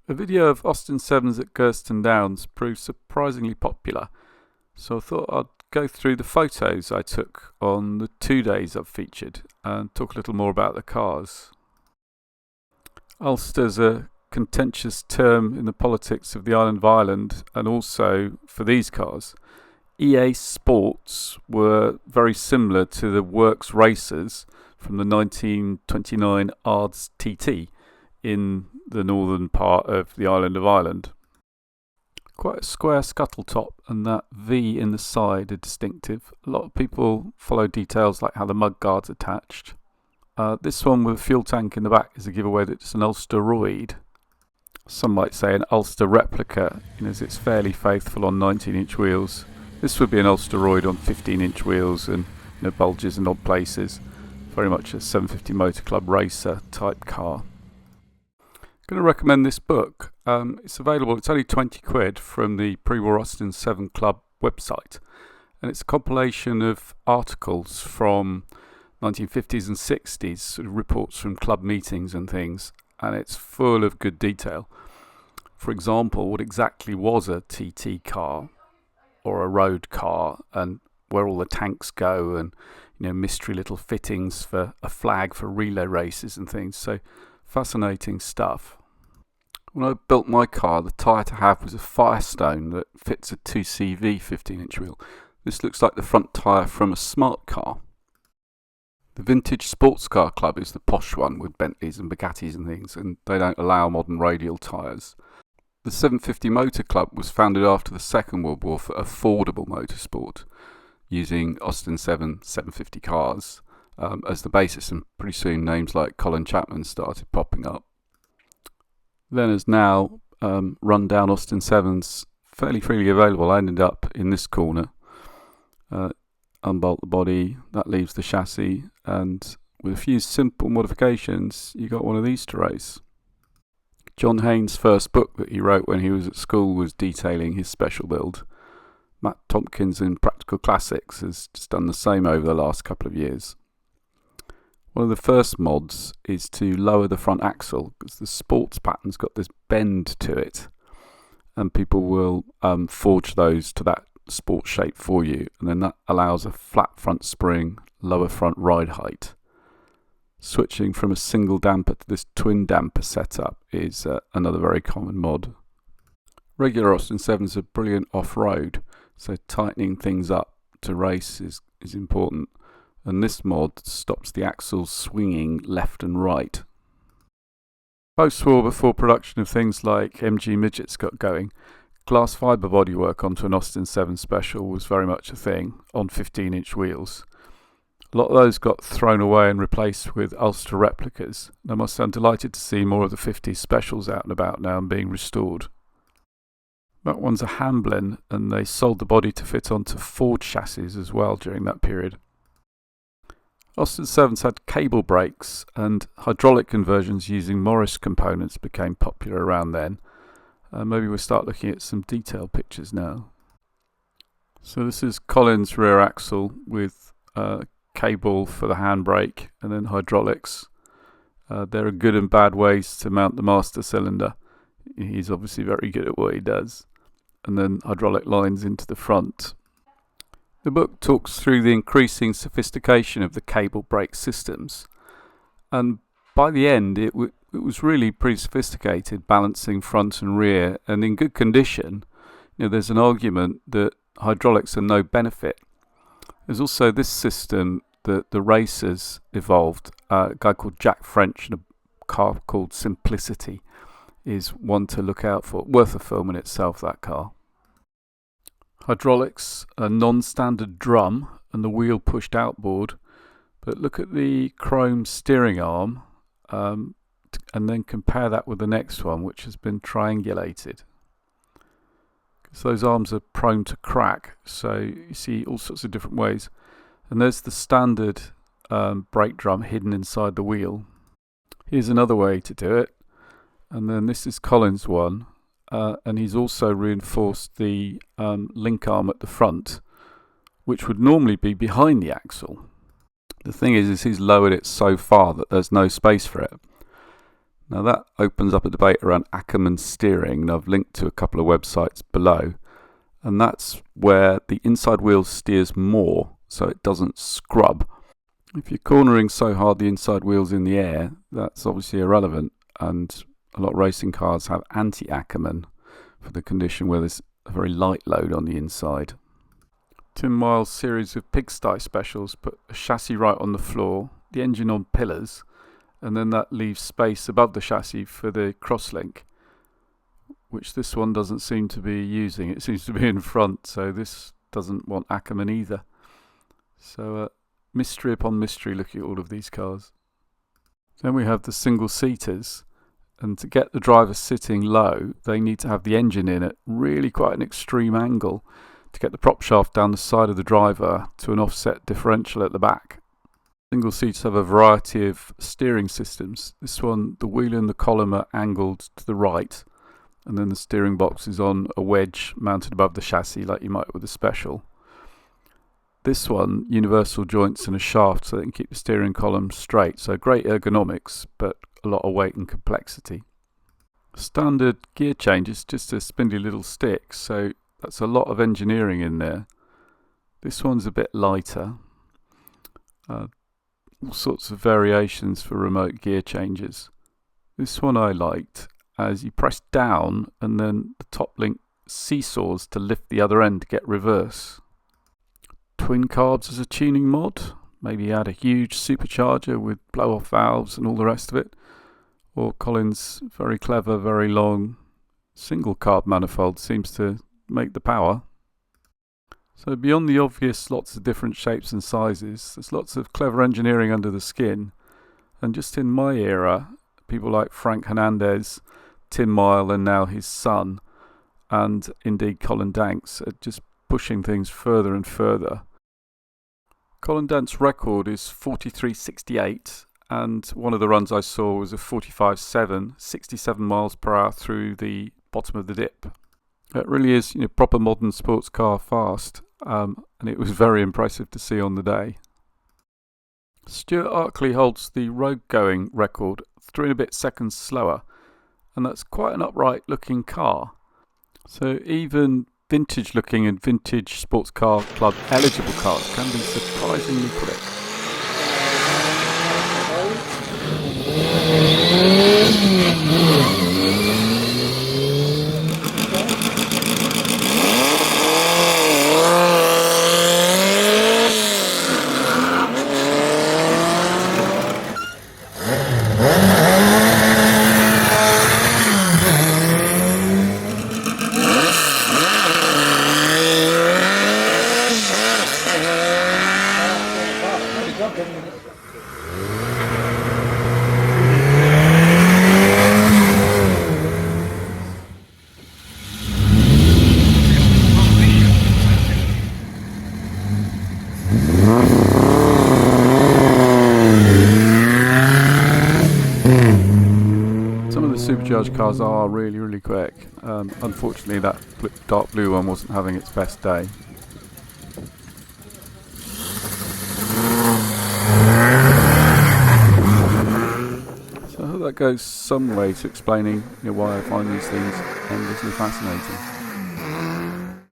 A video of Austin 7s at Gurston Downs proved surprisingly popular, so I thought I'd go through the photos I took on the 2 days I've featured and talk a little more about the cars. Ulster's a contentious term in the politics of the island of Ireland, and also for these cars. EA Sports were very similar to the Works Racers from the 1929 ARDS TT in the northern part of the island of Ireland. Quite a square scuttle top, and that V in the side are distinctive. A lot of people follow details like how the mudguard's attached. This one with a fuel tank in the back is a giveaway that it's an Ulsteroid. Some might say an Ulster replica, as it's fairly faithful on 19-inch wheels. This would be an Ulsteroid on 15-inch wheels and bulges in odd places. Very much a 750 Motor Club racer type car. I'm going to recommend this book. It's available, it's only 20 quid from the Pre-War Austin 7 Club website, and it's a compilation of articles from 1950s and 60s, sort of reports from club meetings and things, and it's full of good detail. For example, what exactly was a TT car or a road car, and where all the tanks go, and mystery little fittings for a flag for relay races and things. So fascinating stuff. When I built my car, the tyre to have was a Firestone that fits a 2CV 15-inch wheel. This looks like the front tyre from a smart car. The Vintage Sports Car Club is the posh one with Bentleys and Bugattis and things, and they don't allow modern radial tyres. The 750 Motor Club was founded after the Second World War for affordable motorsport, using Austin 750 cars as the basis, and pretty soon names like Colin Chapman started popping up. Then as now, run-down Austin 7s fairly freely available. I ended up in this corner. Unbolt the body, that leaves the chassis, and with a few simple modifications you got one of these to race. John Haynes' first book that he wrote when he was at school was detailing his special build. Matt Tompkins in Practical Classics has just done the same over the last couple of years. One of the first mods is to lower the front axle, because the sports pattern's got this bend to it, and people will forge those to that sport shape for you, and then that allows a flat front spring, lower front ride height. Switching from a single damper to this twin damper setup is another very common mod. Regular Austin 7s are brilliant off-road, so tightening things up to race is important, and this mod stops the axles swinging left and right. Post-war, before production of things like MG midgets got going, glass fibre bodywork onto an Austin 7 Special was very much a thing on 15-inch wheels. A lot of those got thrown away and replaced with Ulster replicas. I must say I'm delighted to see more of the 50s Specials out and about now and being restored. That one's a Hamblin, and they sold the body to fit onto Ford chassis as well during that period. Austin 7s had cable brakes, and hydraulic conversions using Morris components became popular around then. Maybe we'll start looking at some detailed pictures now. So this is Colin's rear axle with cable for the handbrake and then hydraulics. There are good and bad ways to mount the master cylinder. He's obviously very good at what he does. And then hydraulic lines into the front. The book talks through the increasing sophistication of the cable brake systems, and by the end it was really pretty sophisticated, balancing front and rear, and in good condition. There's an argument that hydraulics are no benefit. There's also this system that the racers evolved. A guy called Jack French and a car called Simplicity is one to look out for. Worth a film in itself, that car. Hydraulics, a non-standard drum and the wheel pushed outboard, but look at the chrome steering arm and then compare that with the next one, which has been triangulated. Because those arms are prone to crack, so you see all sorts of different ways. And there's the standard brake drum hidden inside the wheel. Here's another way to do it, and then this is Colin's one. And he's also reinforced the link arm at the front, which would normally be behind the axle. The thing is he's lowered it so far that there's no space for it. Now that opens up a debate around Ackerman steering, and I've linked to a couple of websites below, and that's where the inside wheel steers more so it doesn't scrub. If you're cornering so hard the inside wheel's in the air, that's obviously irrelevant, and a lot of racing cars have anti-Ackerman for the condition where there's a very light load on the inside. Tim Miles' series of pigsty specials put a chassis right on the floor, the engine on pillars, and then that leaves space above the chassis for the crosslink, which this one doesn't seem to be using. It seems to be in front, so this doesn't want Ackerman either. So mystery upon mystery looking at all of these cars. Then we have the single seaters, and to get the driver sitting low they need to have the engine in at really quite an extreme angle to get the prop shaft down the side of the driver to an offset differential at the back. Single seats have a variety of steering systems. This one, the wheel and the column are angled to the right, and then the steering box is on a wedge mounted above the chassis like you might with a special. This one, universal joints and a shaft so they can keep the steering column straight, so great ergonomics but a lot of weight and complexity. Standard gear change is just a spindly little stick, so that's a lot of engineering in there. This one's a bit lighter. All sorts of variations for remote gear changes. This one I liked, as you press down and then the top link seesaws to lift the other end to get reverse. Twin carbs as a tuning mod, maybe add a huge supercharger with blow-off valves and all the rest of it. Or Colin's very clever, very long single carb manifold seems to make the power. So beyond the obvious lots of different shapes and sizes, there's lots of clever engineering under the skin. And just in my era, people like Frank Hernandez, Tim Mile and now his son, and indeed Colin Danks are just pushing things further and further. Colin Danks' record is 43.68, and one of the runs I saw was a 45.7, 67 miles per hour through the bottom of the dip. It really is, proper modern sports car fast, and it was very impressive to see on the day. Stuart Arkley holds the road-going record, 3 and a bit seconds slower, and that's quite an upright looking car. So even vintage looking and vintage sports car club eligible cars can be surprisingly quick. Supercharged cars are really, really quick. Unfortunately, that dark blue one wasn't having its best day. So I hope that goes some way to explaining why I find these things endlessly fascinating.